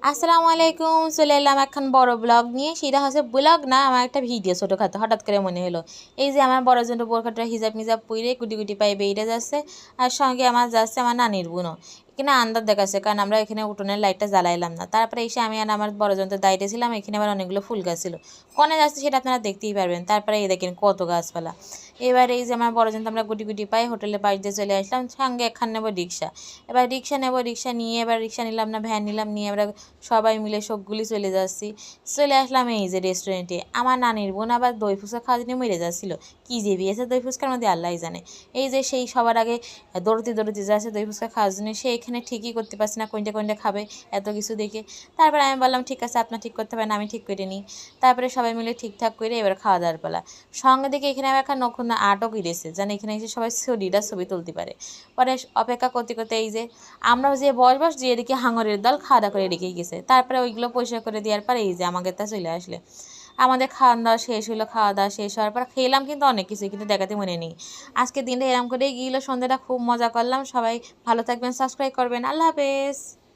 আসসালামু আলাইকুম। চলে এলাম এখন বড় ব্লগ নিয়ে। সেটা হচ্ছে ব্লগ না, আমার একটা ভিডিও ছোটোখাটো হঠাৎ করে মনে হলো। এই যে আমার বড় জন্য বোরখাটা হিজাব মিজাব পইরে গুটি গুটি পায়ে বেরিয়ে যাচ্ছে, আর সঙ্গে আমার যাচ্ছে আমার নানির বোনও। এখানে আন্দাজ দেখাচ্ছে, কারণ আমরা এখানে উঠোনের লাইটটা জ্বালাইলাম না। তারপরে এসে আমি আর আমার বড় জনতে দাঁড়িয়ে ছিলাম। এখানে আবার অনেকগুলো ফুল গাছ ছিল। কনে যাচ্ছে সেটা আপনারা দেখতেই পারবেন। তারপরে এই দেখেন কত গাছপালা। এবার এই যে আমার বড় জনতে আমরা গুটি গুটি পাই হোটেলে বাড়িতে চলে আসলাম। সঙ্গে একখান নেবো রিক্সা। এবার রিক্সা নেবো, রিক্সা নিয়ে এবার রিক্সা নিলাম না, ভ্যান নিলাম, নিয়ে আমরা সবাই মিলে সবগুলি চলে যাচ্ছি। চলে আসলাম এই যে রেস্টুরেন্টে। আমার নানির বোন আবার দই ফুচকা খাওয়ার জন্য মরে যাচ্ছিলো। কী যে বিয়েছে দই ফুচকার মধ্যে আল্লাহই জানে। এই যে সেই সবার আগে দৌড়তে দৌড়তে যাচ্ছে দই ফুচকা খাওয়ার জন্য, সে এখানে ঠিকই করতে পারছে না কোনটা কোনটা খাবে এত কিছু দেখে। তারপরে আমি বললাম ঠিক আছে, আপনার ঠিক করতে পারেন, আমি ঠিক করে নিই। তারপরে সবাই মিলে ঠিকঠাক করে এবার খাওয়া দাওয়ার পালা। সঙ্গে দেখে এখানে আবার একটা নক্ষণ আটও কিনেছে, যেন এখানে এসে সবাই ছবি তুলতে পারে। পরে অপেক্ষা করতে করতে এই যে আমরাও যে বস যে এদিকে হাঙরের দল খাওয়া দাওয়া করে রেখেই গেছে। তারপরে ওইগুলো পরিষ্কার করে দেওয়ার পর এই যে আমাদের তা চলে আসলে আমাদের খাওয়া দাওয়া শেষ হলো। খাওয়া দাওয়া শেষ হওয়ার পর খেলাম কিন্তু অনেক কিছু, কিন্তু দেখাতে মনে নেই। আজকে দিনটা এরকম করেই গিয়েলো, সন্ধ্যাটা খুব মজা করলাম। সবাই ভালো থাকবেন, সাবস্ক্রাইব করবেন। আল্লাহ হাফেজ।